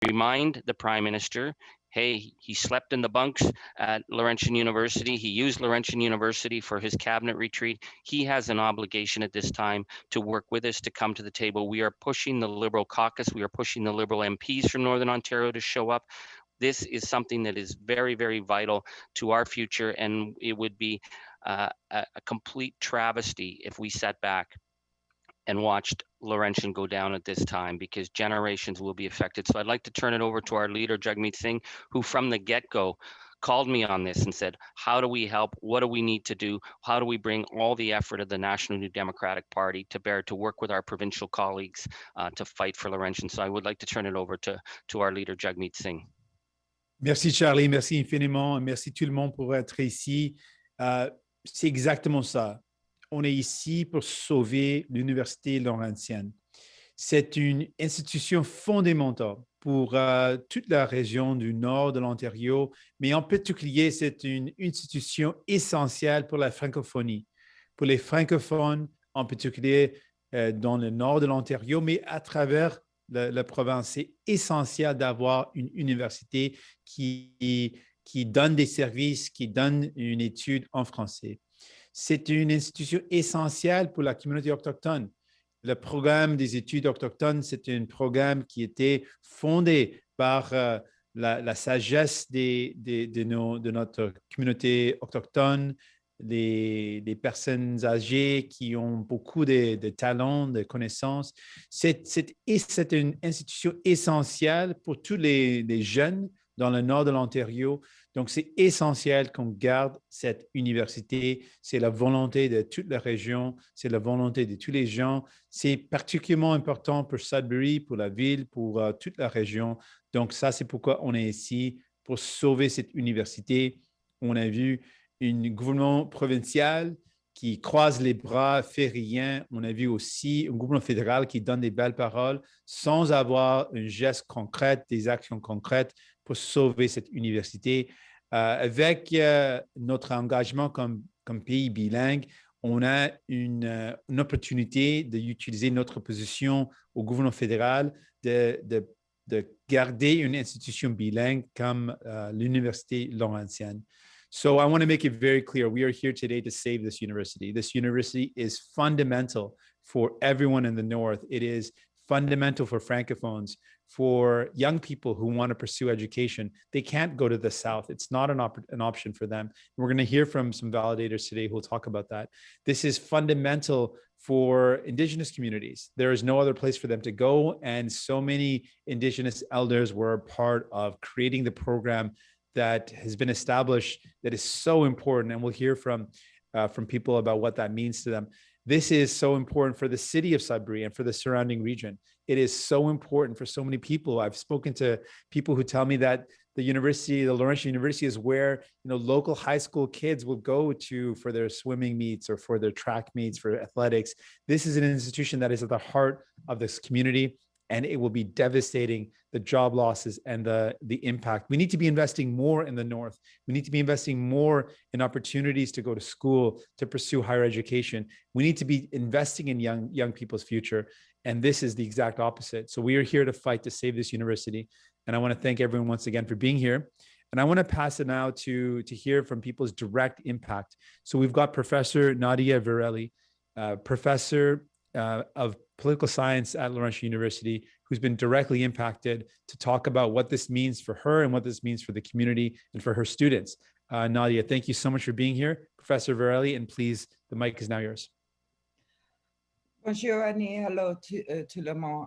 remind the Prime Minister, hey, he slept in the bunks at Laurentian University. He used Laurentian University for his cabinet retreat. He has an obligation at this time to work with us to come to the table. We are pushing the Liberal caucus. We are pushing the Liberal MPs from Northern Ontario to show up. This is something that is very, very vital to our future, and it would be a complete travesty if we sat back and watched Laurentian go down at this time, because generations will be affected. So I'd like to turn it over to our leader, Jagmeet Singh, who from the get-go called me on this and said, how do we help? What do we need to do? How do we bring all the effort of the National New Democratic Party to bear to work with our provincial colleagues to fight for Laurentian? So I would like to turn it over to our leader, Jagmeet Singh. Merci Charlie, merci infiniment, merci tout le monde pour être ici. C'est exactement ça. On est ici pour sauver l'Université Laurentienne. C'est une institution fondamentale pour toute la région du nord de l'Ontario, mais en particulier, c'est une institution essentielle pour la francophonie, pour les francophones, en particulier dans le nord de l'Ontario, mais à travers la province. C'est essentiel d'avoir une université qui donne des services, qui donne une étude en français. C'est une institution essentielle pour la communauté autochtone. Le programme des études autochtones, c'est un programme qui était fondé par la sagesse de notre communauté autochtone, les personnes âgées qui ont beaucoup de talents, de connaissances. C'est une institution essentielle pour tous les jeunes dans le nord de l'Ontario. Donc, c'est essentiel qu'on garde cette université. C'est la volonté de toute la région, c'est la volonté de tous les gens. C'est particulièrement important pour Sudbury, pour la ville, pour toute la région. Donc, ça, c'est pourquoi on est ici, pour sauver cette université. On a vu un gouvernement provincial qui croise les bras, fait rien. On a vu aussi un gouvernement fédéral qui donne des belles paroles sans avoir un geste concret, des actions concrètes pour sauver cette université. Avec notre engagement comme pays bilingue, on a une opportunité d'utiliser notre position au gouvernement fédéral de garder une institution bilingue comme l'Université Laurentienne. So I want to make it very clear, we are here today to save this university. This university is fundamental for everyone in the North. It is fundamental for Francophones, for young people who want to pursue education. They can't go to the South. It's not an option for them. We're going to hear from some validators today who will talk about that. This is fundamental for Indigenous communities. There is no other place for them to go. And so many Indigenous elders were a part of creating the program that has been established that is so important. And we'll hear from people about what that means to them. This is so important for the city of Sudbury and for the surrounding region. It is so important for so many people. I've spoken to people who tell me that the university, the Laurentian University, is where local high school kids will go to for their swimming meets or for their track meets, for athletics. This is an institution that is at the heart of this community, and it will be devastating, the job losses and the impact. We need to be investing more in the North. We need to be investing more in opportunities to go to school, to pursue higher education. We need to be investing in young people's future. And this is the exact opposite. So we are here to fight to save this university. And I want to thank everyone once again for being here. And I want to pass it now to hear from people's direct impact. So we've got Professor Nadia Virelli, professor of political science at Laurentian University, who's been directly impacted, to talk about what this means for her and what this means for the community and for her students. Nadia, thank you so much for being here. Professor Virelli, and please, the mic is now yours. Bonjour, Annie. Hello to le monde.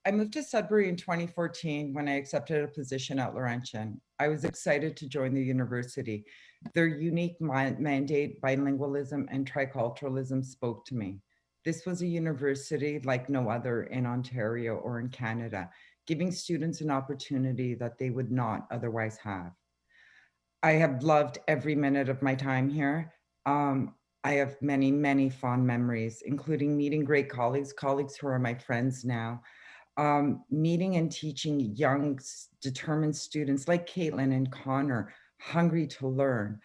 I moved to Sudbury in 2014 when I accepted a position at Laurentian. I was excited to join the university. Their unique mandate, bilingualism and triculturalism, spoke to me. This was a university like no other in Ontario or in Canada, giving students an opportunity that they would not otherwise have. I have loved every minute of my time here. I have many, many fond memories, including meeting great colleagues who are my friends now, meeting and teaching young, determined students like Caitlin and Connor, hungry to learn.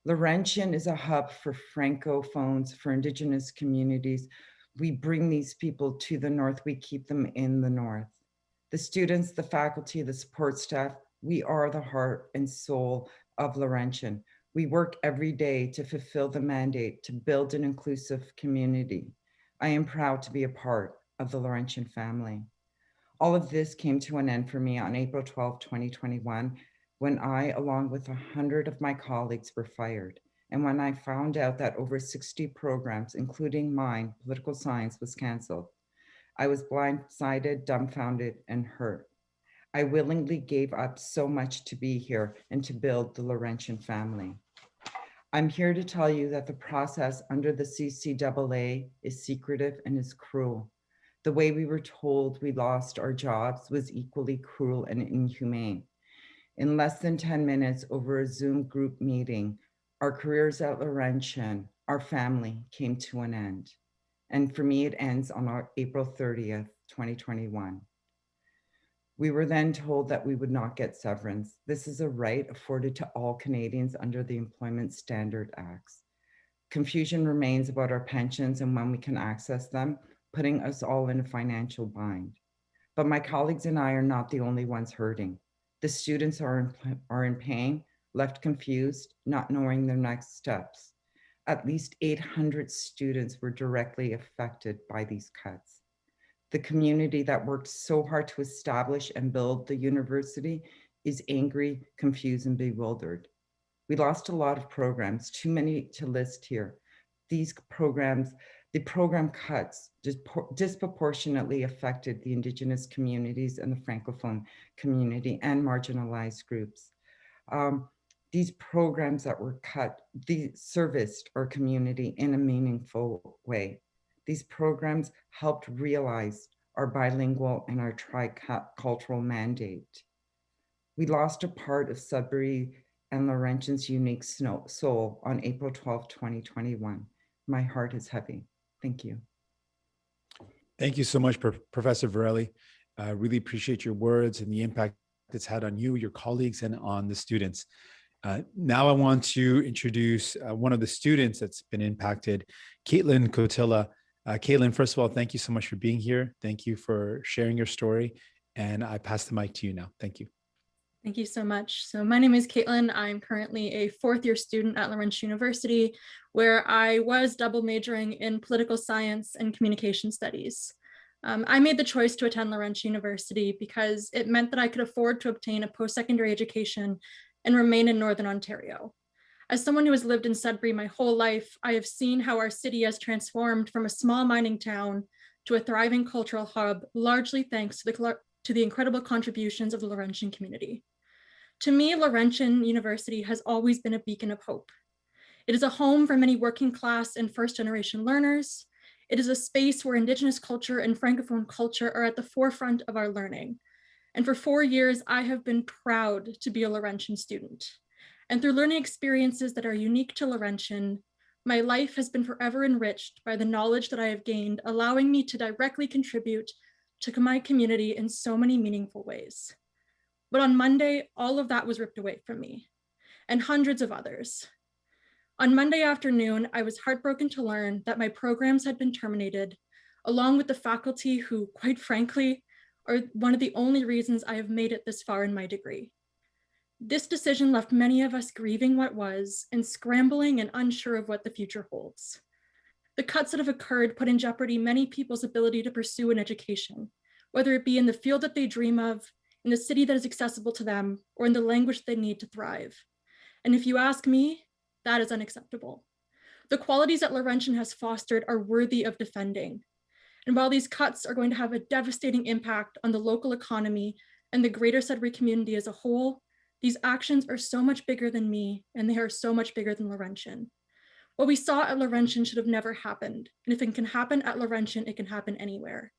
Laurentian is a hub for francophones, for Indigenous communities. We bring these people to the North, we keep them in the North. The students, the faculty, the support staff, we are the heart and soul of Laurentian. We work every day to fulfill the mandate to build an inclusive community. I am proud to be a part of the Laurentian family. All of this came to an end for me on April 12, 2021, when I, along with 100 of my colleagues, were fired. And when I found out that over 60 programs, including mine, political science, was canceled, I was blindsided, dumbfounded, and hurt. I willingly gave up so much to be here and to build the Laurentian family. I'm here to tell you that the process under the CCAA is secretive and is cruel. The way we were told we lost our jobs was equally cruel and inhumane. In less than 10 minutes over a Zoom group meeting, our careers at Laurentian, our family, came to an end. And for me, it ends on April 30th, 2021. We were then told that we would not get severance. This is a right afforded to all Canadians under the Employment Standard Acts. Confusion remains about our pensions and when we can access them, putting us all in a financial bind. But my colleagues and I are not the only ones hurting. The students are in pain, left confused, not knowing their next steps. At least 800 students were directly affected by these cuts. The community that worked so hard to establish and build the university is angry, confused, and bewildered. We lost a lot of programs, too many to list here. These programs, the program cuts disproportionately affected the Indigenous communities and the francophone community and marginalized groups. These programs that were cut, they serviced our community in a meaningful way. These programs helped realize our bilingual and our tricultural mandate. We lost a part of Sudbury and Laurentian's unique soul on April 12, 2021. My heart is heavy. Thank you. Thank you so much, Professor Varelli. I really appreciate your words and the impact it's had on you, your colleagues, and on the students. Now I want to introduce one of the students that's been impacted, Caitlin Cotilla. Caitlin, first of all, thank you so much for being here. Thank you for sharing your story. And I pass the mic to you now. Thank you. Thank you so much. So my name is Caitlin. I'm currently a fourth-year student at Laurentian University, where I was double majoring in political science and communication studies. I made the choice to attend Laurentian University because it meant that I could afford to obtain a post-secondary education and remain in Northern Ontario. As someone who has lived in Sudbury my whole life, I have seen how our city has transformed from a small mining town to a thriving cultural hub, largely thanks to the incredible contributions of the Laurentian community. To me, Laurentian University has always been a beacon of hope. It is a home for many working class and first-generation learners. It is a space where Indigenous culture and Francophone culture are at the forefront of our learning. And for 4 years, I have been proud to be a Laurentian student. And through learning experiences that are unique to Laurentian, my life has been forever enriched by the knowledge that I have gained, allowing me to directly contribute to my community in so many meaningful ways. But on Monday, all of that was ripped away from me, and hundreds of others. On Monday afternoon, I was heartbroken to learn that my programs had been terminated, along with the faculty who, quite frankly, are one of the only reasons I have made it this far in my degree. This decision left many of us grieving what was and scrambling and unsure of what the future holds. The cuts that have occurred put in jeopardy many people's ability to pursue an education, whether it be in the field that they dream of, in the city that is accessible to them, or in the language they need to thrive. And if you ask me, that is unacceptable. The qualities that Laurentian has fostered are worthy of defending. And while these cuts are going to have a devastating impact on the local economy and the greater Sudbury community as a whole, these actions are so much bigger than me, and they are so much bigger than Laurentian. What we saw at Laurentian should have never happened. And if it can happen at Laurentian, it can happen anywhere.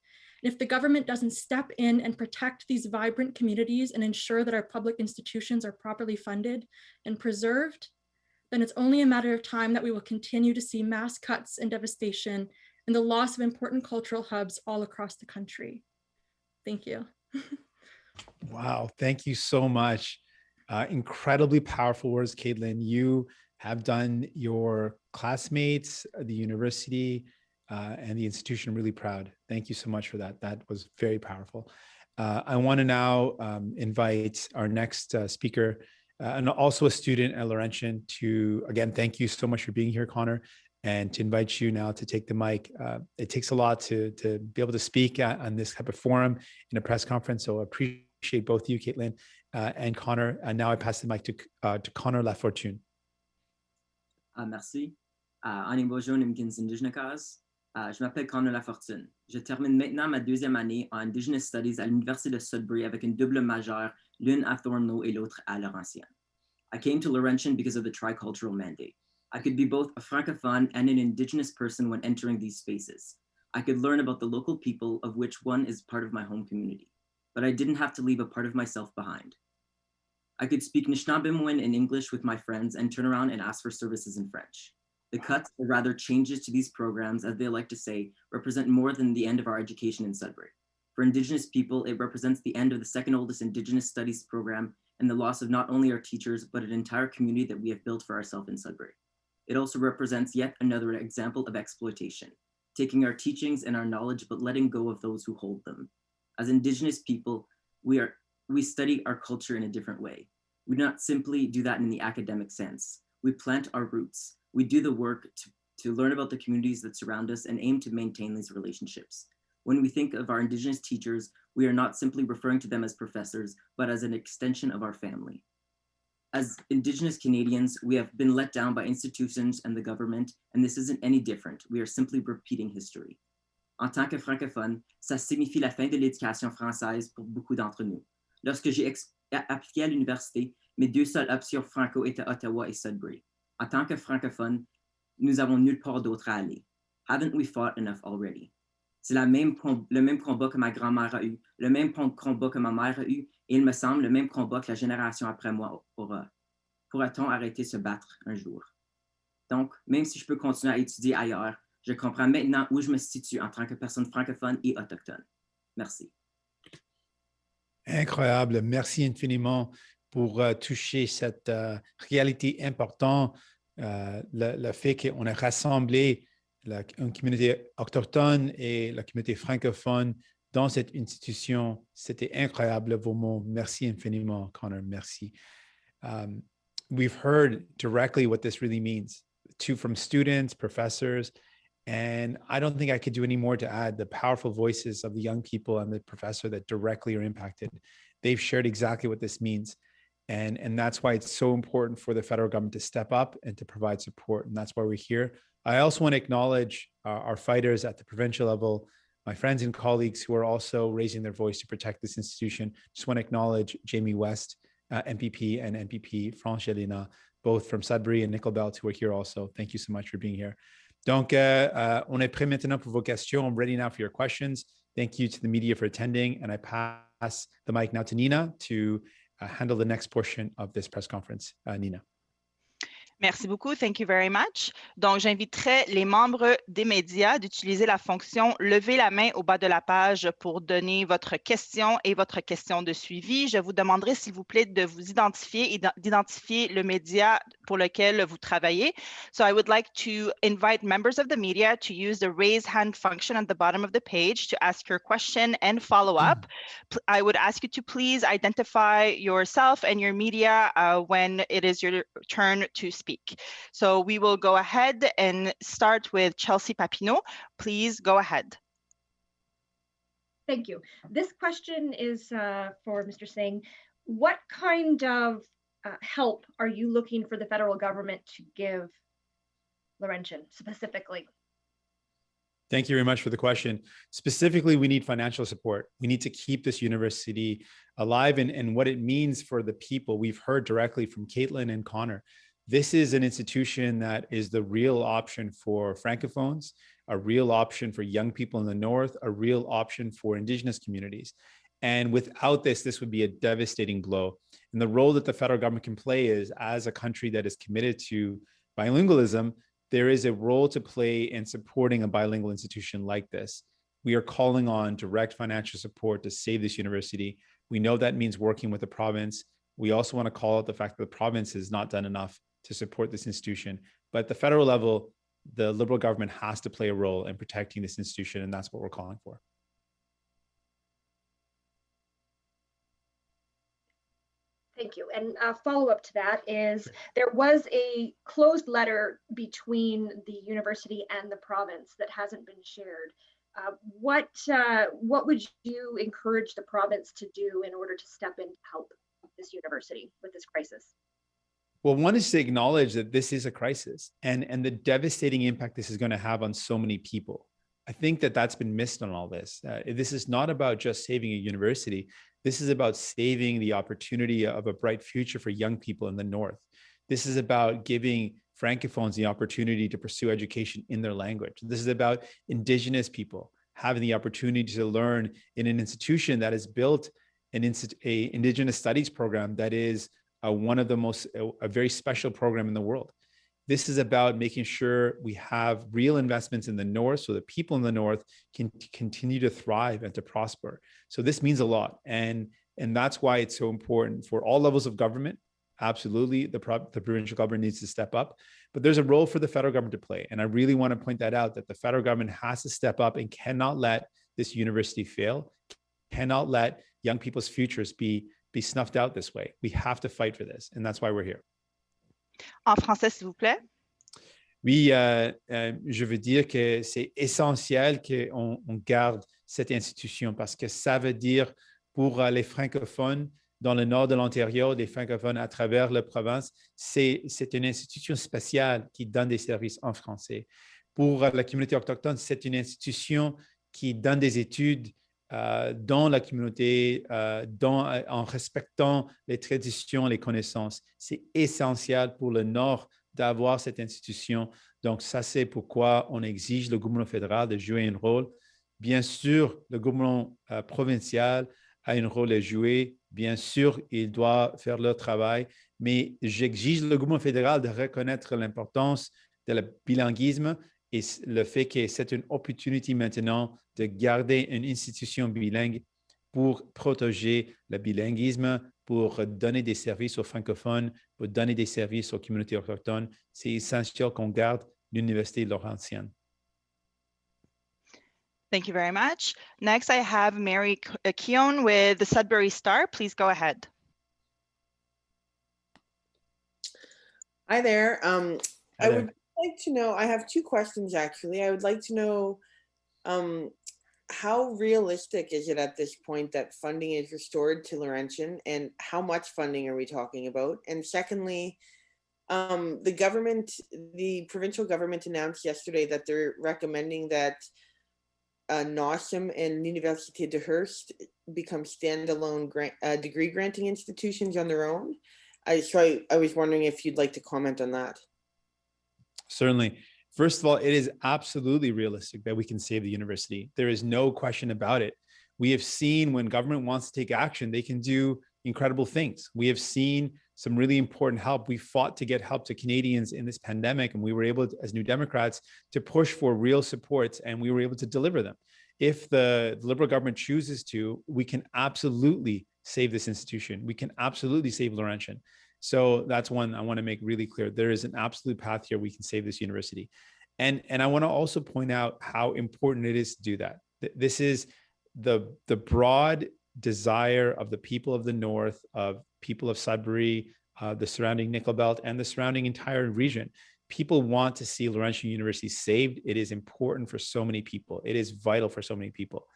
And if the government doesn't step in and protect these vibrant communities and ensure that our public institutions are properly funded and preserved, then it's only a matter of time that we will continue to see mass cuts and devastation and the loss of important cultural hubs all across the country. Thank you. Wow, thank you so much. Incredibly powerful words, Caitlin. You have done your classmates, the university, and the institution really proud. Thank you so much for that. That was very powerful. I want to now invite our next speaker and also a student at Laurentian to, again, thank you so much for being here, Connor, and to invite you now to take the mic. It takes a lot to be able to speak on this type of forum in a press conference, so I appreciate both you, Caitlin, and Connor. And now I pass the mic to Connor Lafortune. Merci. Bonjour, Indigenous. Je m'appelle Carol Lafortune. Je termine maintenant ma deuxième année en Indigenous Studies à l'Université de Sudbury avec une double majeure, l'une à Thornlow et l'autre à Laurentian. I came to Laurentian because of the tricultural mandate. I could be both a francophone and an Indigenous person when entering these spaces. I could learn about the local people, of which one is part of my home community, but I didn't have to leave a part of myself behind. I could speak Nishnabemwin in English with my friends and turn around and ask for services in French. The cuts, or rather changes to these programs, as they like to say, represent more than the end of our education in Sudbury. For Indigenous people, it represents the end of the second oldest Indigenous studies program and the loss of not only our teachers, but an entire community that we have built for ourselves in Sudbury. It also represents yet another example of exploitation, taking our teachings and our knowledge, but letting go of those who hold them. As Indigenous people, we study our culture in a different way. We do not simply do that in the academic sense. We plant our roots. We do the work to learn about the communities that surround us and aim to maintain these relationships. When we think of our Indigenous teachers, we are not simply referring to them as professors, but as an extension of our family. As Indigenous Canadians, we have been let down by institutions and the government, and this isn't any different. We are simply repeating history. En tant que francophone, ça signifie la fin de l'éducation française pour beaucoup d'entre nous. Lorsque j'ai appliqué à l'université, mes deux seules options franco étaient Ottawa et Sudbury. En tant que francophone, nous avons nulle part d'autre à aller. Haven't we fought enough already? C'est le même combat que ma grand-mère a eu, le même combat que ma mère a eu, et il me semble le même combat que la génération après moi aura. Pourra-t-on arrêter de se battre un jour? Donc, même si je peux continuer à étudier ailleurs, je comprends maintenant où je me situe en tant que personne francophone et autochtone. Merci. Incroyable. Merci infiniment pour toucher cette réalité importante, le fait qu'on a rassemblé une communauté autochtone et la communauté francophone dans cette institution. C'était incroyable, vos mots. Merci infiniment, Connor. Merci. We've heard directly what this really means from students, professors, and I don't think I could do any more to add the powerful voices of the young people and the professor that directly are impacted. They've shared exactly what this means. And that's why it's so important for the federal government to step up and to provide support. And that's why we're here. I also want to acknowledge our fighters at the provincial level, my friends and colleagues who are also raising their voice to protect this institution. Just want to acknowledge Jamie West, MPP, and MPP France Elena, both from Sudbury and Nickel Belt, who are here also. Thank you so much for being here. Donc, on est prêt maintenant pour vos questions. I'm ready now for your questions. Thank you to the media for attending. And I pass the mic now to Nina to handle the next portion of this press conference. Nina. Merci beaucoup. Thank you very much. Donc, j'inviterai les membres des médias d'utiliser la fonction « Lever la main » au bas de la page pour donner votre question et votre question de suivi. Je vous demanderai, s'il vous plaît, de vous identifier et d'identifier le média pour lequel vous travaillez. So I would like to invite members of the media to use the raise hand function at the bottom of the page to ask your question and follow up. I would ask you to please identify yourself and your media when it is your turn to speak. So we will go ahead and start with Chelsea Papineau. Please go ahead. Thank you. This question is for Mr. Singh. What kind of help are you looking for the federal government to give Laurentian specifically? Thank you very much for the question. Specifically, we need financial support. We need to keep this university alive and what it means for the people. We've heard directly from Caitlin and Connor. This is an institution that is the real option for Francophones, a real option for young people in the North, a real option for Indigenous communities. And without this, this would be a devastating blow. And the role that the federal government can play is, as a country that is committed to bilingualism, there is a role to play in supporting a bilingual institution like this. We are calling on direct financial support to save this university. We know that means working with the province. We also want to call out the fact that the province has not done enough to support this institution. But at the federal level, the Liberal government has to play a role in protecting this institution, and that's what we're calling for. Thank you. And a follow-up to that is there was a closed letter between the university and the province that hasn't been shared. What would you encourage the province to do in order to step in to help this university with this crisis? Well, one is to acknowledge that this is a crisis and the devastating impact this is going to have on so many people. I think that that's been missed on all this. This is not about just saving a university. This is about saving the opportunity of a bright future for young people in the North. This is about giving francophones the opportunity to pursue education in their language. This is about Indigenous people having the opportunity to learn in an institution that has built an Indigenous studies program that is one of the most, a very special program in the world. This is about making sure we have real investments in the North so that people in the North can continue to thrive and to prosper. So this means a lot. And that's why it's so important for all levels of government. Absolutely, the provincial government needs to step up, but there's a role for the federal government to play. And I really want to point that out, that the federal government has to step up and cannot let this university fail, cannot let young people's futures be snuffed out this way. We have to fight for this. And that's why we're here. En français, s'il vous plaît. Oui, je veux dire que c'est essentiel qu'on garde cette institution parce que ça veut dire pour les francophones dans le nord de l'Ontario, les francophones à travers la province, c'est une institution spéciale qui donne des services en français. Pour la communauté autochtone, c'est une institution qui donne des études dans la communauté, en respectant les traditions, les connaissances. C'est essentiel pour le Nord d'avoir cette institution. Donc, ça, c'est pourquoi on exige le gouvernement fédéral de jouer un rôle. Bien sûr, le gouvernement provincial a un rôle à jouer. Bien sûr, il doit faire leur travail, mais j'exige le gouvernement fédéral de reconnaître l'importance de le bilinguisme et le fait que c'est une opportunité maintenant de garder une institution bilingue pour protéger le bilinguisme, pour donner des services aux francophones, pour donner des services aux communautés autochtones. C'est essentiel qu'on garde l'Université Laurentienne. Thank you very much. Next, I have Mary Keown with the Sudbury Star. Please go ahead. Hi there. I would like to know, I have two questions actually. I would like to know how realistic is it at this point that funding is restored to Laurentian, and how much funding are we talking about? And secondly, the provincial government announced yesterday that they're recommending that NOSM and Université de Hearst become standalone degree granting institutions on their own. So I was wondering if you'd like to comment on that. Certainly. First of all, it is absolutely realistic that we can save the university. There is no question about it. We have seen when government wants to take action, they can do incredible things. We have seen some really important help. We fought to get help to Canadians in this pandemic, and we were able to, as New Democrats, to push for real supports, and we were able to deliver them. If the Liberal government chooses to, we can absolutely save this institution. We can absolutely save Laurentian. So that's one I want to make really clear. There is an absolute path here. We can save this university. And I want to also point out how important it is to do that. This is the broad desire of the people of the North, of people of Sudbury, the surrounding Nickel Belt, and the surrounding entire region. People want to see Laurentian University saved. It is important for so many people. It is vital for so many people.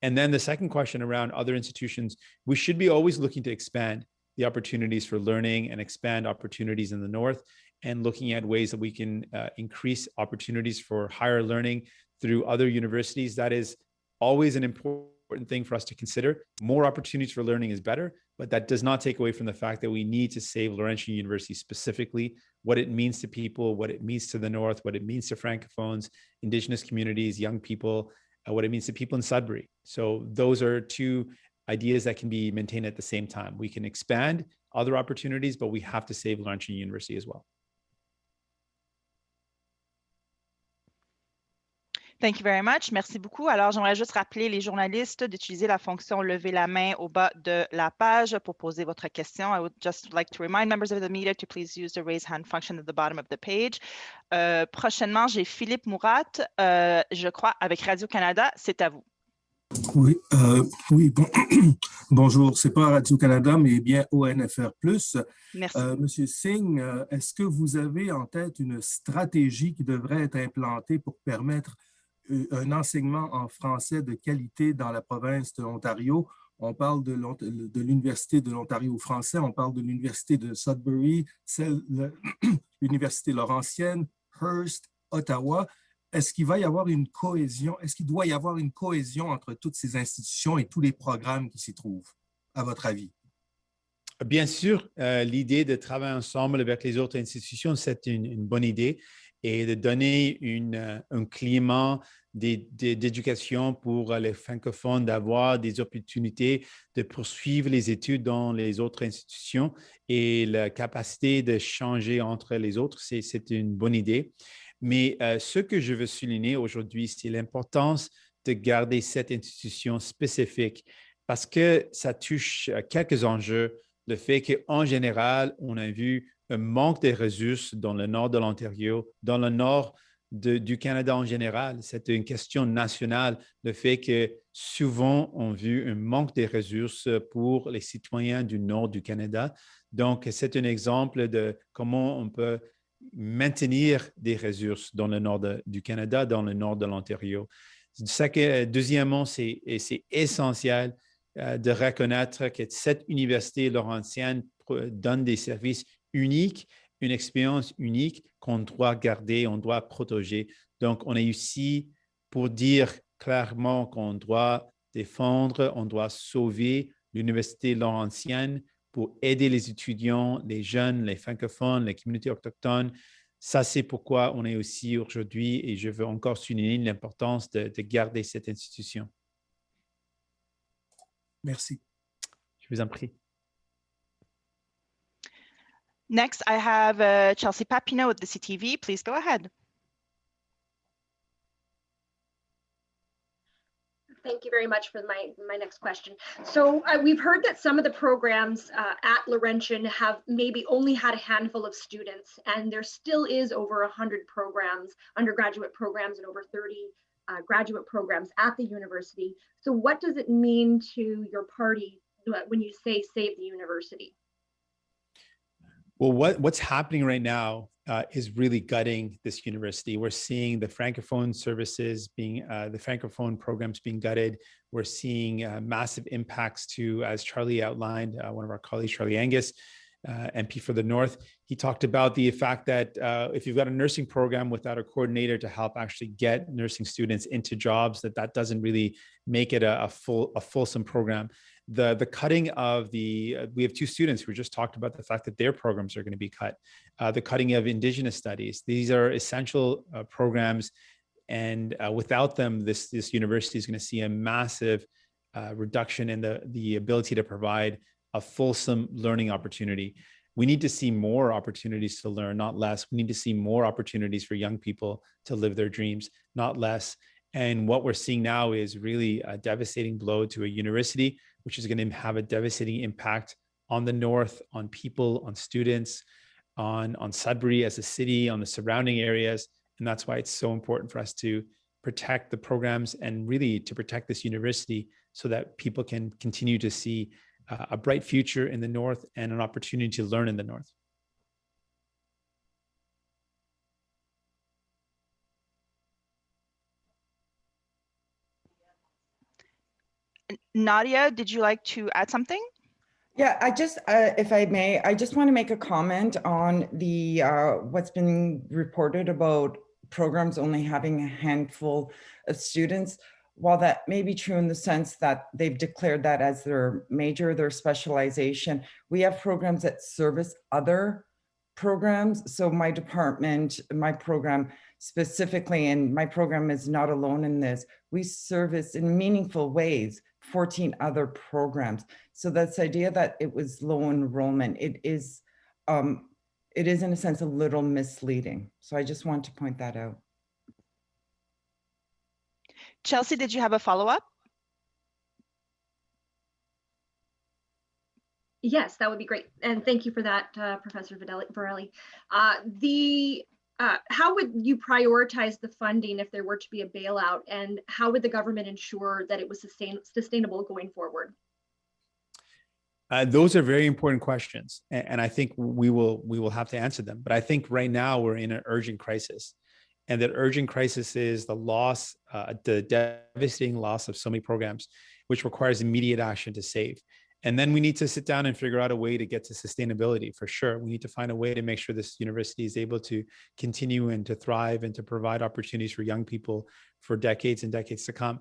And then the second question around other institutions, we should be always looking to expand the opportunities for learning and expand opportunities in the North, and looking at ways that we can increase opportunities for higher learning through other universities. That is always an important thing for us to consider. More opportunities for learning is better, but that does not take away from the fact that we need to save Laurentian University specifically, what it means to people, what it means to the North, what it means to francophones, Indigenous communities, young people, what it means to people in Sudbury. So those are two ideas that can be maintained at the same time. We can expand other opportunities, but we have to save Laurentian University as well. Thank you very much. Merci beaucoup. Alors, j'aimerais juste rappeler les journalistes d'utiliser la fonction lever la main au bas de la page pour poser votre question. I would just like to remind members of the media to please use the raise hand function at the bottom of the page. Prochainement, j'ai Philippe Mourat, je crois, avec Radio-Canada. C'est à vous. Oui, oui bon, bonjour, c'est pas Radio-Canada, mais bien ONFR+. Merci. Monsieur Singh, est-ce que vous avez en tête une stratégie qui devrait être implantée pour permettre un enseignement en français de qualité dans la province de l'Ontario? On parle de l'Université de l'Ontario français, on parle de l'Université de Sudbury, l'Université Laurentienne, Hearst, Ottawa. Est-ce qu'il va y avoir une cohésion, est-ce qu'il doit y avoir une cohésion entre toutes ces institutions et tous les programmes qui s'y trouvent, à votre avis? Bien sûr, l'idée de travailler ensemble avec les autres institutions, c'est une bonne idée, et de donner un climat d'éducation pour les francophones, d'avoir des opportunités de poursuivre les études dans les autres institutions et la capacité de changer entre les autres, c'est une bonne idée. Mais ce que je veux souligner aujourd'hui, c'est l'importance de garder cette institution spécifique parce que ça touche à quelques enjeux. Le fait qu'en général, on a vu un manque de ressources dans le nord de l'Ontario, dans le nord du Canada en général. C'est une question nationale. Le fait que souvent, on a vu un manque de ressources pour les citoyens du nord du Canada. Donc, c'est un exemple de comment on peut maintenir des ressources dans le nord du Canada, dans le nord de l'Ontario. Deuxièmement, c'est essentiel de reconnaître que cette université laurentienne donne des services uniques, une expérience unique qu'on doit garder, on doit protéger. Donc, on est ici pour dire clairement qu'on doit défendre, on doit sauver l'université laurentienne pour aider les étudiants, les jeunes, les francophones, les communautés autochtones. Ça, c'est pourquoi on est aussi aujourd'hui et je veux encore souligner l'importance de garder cette institution. Merci. Je vous en prie. Next, I have Chelsea Papineau with the CTV. Please go ahead. Thank you very much for my next question. So we've heard that some of the programs at Laurentian have maybe only had a handful of students, and there still is over 100 programs, undergraduate programs, and over 30 graduate programs at the university. So what does it mean to your party when you say save the university? Well, what's happening right now is really gutting this university. We're seeing the francophone services being, the francophone programs being gutted. We're seeing massive impacts to, as Charlie outlined, one of our colleagues, Charlie Angus, MP for the North, he talked about the fact that if you've got a nursing program without a coordinator to help actually get nursing students into jobs, that doesn't really make it a fulsome program. The cutting of we have two students who just talked about the fact that their programs are going to be cut. The cutting of Indigenous studies. These are essential programs, and without them, this university is going to see a massive reduction in the ability to provide a fulsome learning opportunity. We need to see more opportunities to learn, not less. We need to see more opportunities for young people to live their dreams, not less. And what we're seeing now is really a devastating blow to a university, which is going to have a devastating impact on the North, on people, on students, on Sudbury as a city, on the surrounding areas. And that's why it's so important for us to protect the programs and really to protect this university so that people can continue to see a bright future in the North and an opportunity to learn in the North. Nadia, did you like to add something? Yeah, I just, if I may, I just want to make a comment on the what's been reported about programs only having a handful of students. While that may be true in the sense that they've declared that as their major, their specialization, we have programs that service other programs. So my department, my program specifically, and my program is not alone in this, we service in meaningful ways 14 other programs. So that's the idea that it was low enrollment. It is in a sense a little misleading. So I just want to point that out. Chelsea, did you have a follow-up? Yes, that would be great. And thank you for that, Professor Varelli. how would you prioritize the funding if there were to be a bailout, and how would the government ensure that it was sustainable going forward? Those are very important questions, and I think we will have to answer them. But I think right now we're in an urgent crisis, and that urgent crisis is the loss, the devastating loss of so many programs, which requires immediate action to save. And then we need to sit down and figure out a way to get to sustainability for sure. We need to find a way to make sure this university is able to continue and to thrive and to provide opportunities for young people for decades and decades to come.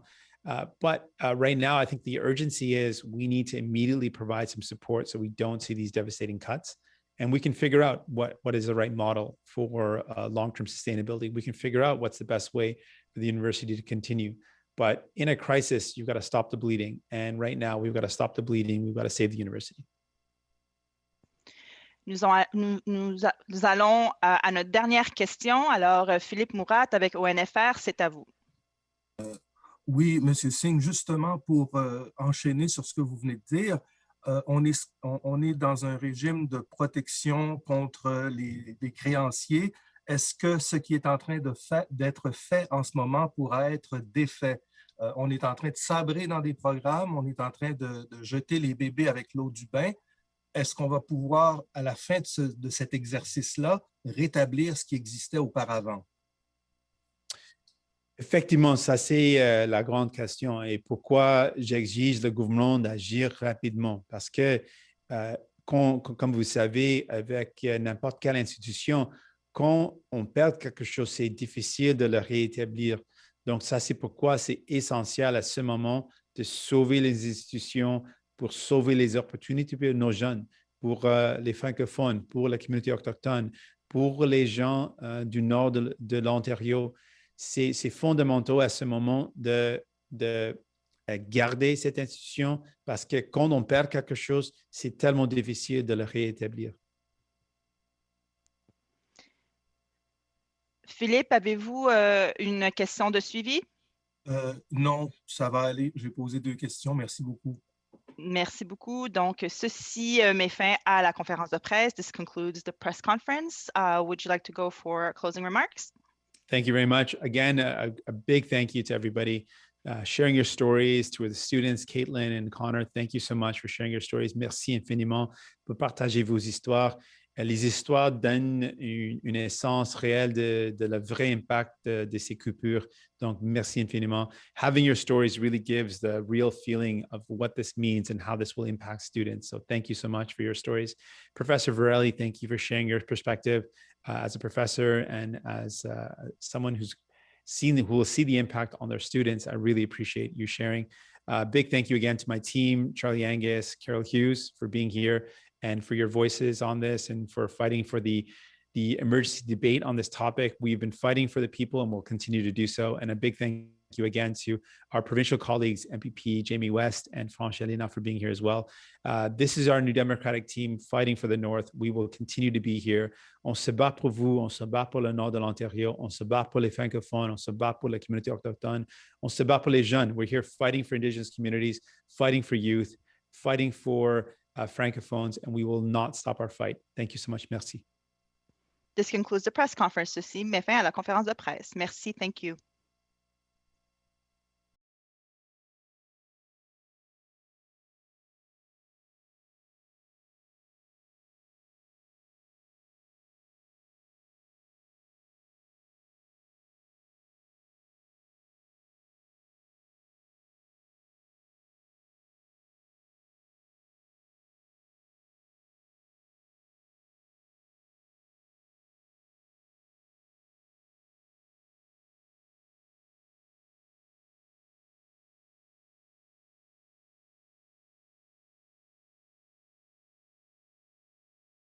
But right now, I think the urgency is we need to immediately provide some support so we don't see these devastating cuts. And we can figure out what is the right model for long-term sustainability. We can figure out what's the best way for the university to continue. But in a crisis, you've got to stop the bleeding. And right now, we've got to stop the bleeding. We've got to save the university. Nous allons à notre dernière question. Alors, Philippe Mourat avec ONFR, c'est à vous. Oui, M. Singh, justement pour enchaîner sur ce que vous venez de dire, on est dans un régime de protection contre les créanciers. Est-ce que ce qui est en train d'être fait en ce moment pourra être défait? On est en train de sabrer dans des programmes, on est en train de jeter les bébés avec l'eau du bain. Est-ce qu'on va pouvoir, à la fin de cet exercice-là, rétablir ce qui existait auparavant? Effectivement, ça c'est la grande question. Et pourquoi j'exige le gouvernement d'agir rapidement? Parce que, comme vous savez, avec n'importe quelle institution, quand on perd quelque chose, c'est difficile de le réétablir. Donc, ça, c'est pourquoi c'est essentiel à ce moment de sauver les institutions, pour sauver les opportunités pour nos jeunes, pour les francophones, pour la communauté autochtone, pour les gens du nord de l'Ontario. C'est fondamental à ce moment de garder cette institution parce que quand on perd quelque chose, c'est tellement difficile de le réétablir. Philippe, avez-vous une question de suivi? Non, ça va aller. J'ai posé 2 questions. Merci beaucoup. Merci beaucoup. Donc, ceci met fin à la conférence de presse. This concludes the press conference. Would you like to go for closing remarks? Thank you very much. Again, a big thank you to everybody sharing your stories, to the students, Caitlin and Connor. Thank you so much for sharing your stories. Merci infiniment pour partager vos histoires. Les histoires donnent une essence réelle de le vrai impact de ces coupures. Donc, merci infiniment. Having your stories really gives the real feeling of what this means and how this will impact students. So thank you so much for your stories. Professor Varelli, thank you for sharing your perspective as a professor and as someone who will see the impact on their students. I really appreciate you sharing. Big thank you again to my team, Charlie Angus, Carol Hughes, for being here and for your voices on this and for fighting for the emergency debate on this topic. We've been fighting for the people and we'll continue to do so. And a big thank you again to our provincial colleagues, MPP Jamie West and Francois Lena, for being here as well. This is our New Democratic team fighting for the North. We will continue to be here. On se bat pour vous, on se bat pour le Nord de l'Ontario, on se bat pour les francophones, on se bat pour la communauté autochtone, on se bat pour les jeunes. We're here fighting for Indigenous communities, fighting for youth, fighting for francophones, and we will not stop our fight. Thank you so much. Merci. This concludes the press conference. Ceci met fin à la conférence de presse. Merci. Thank you.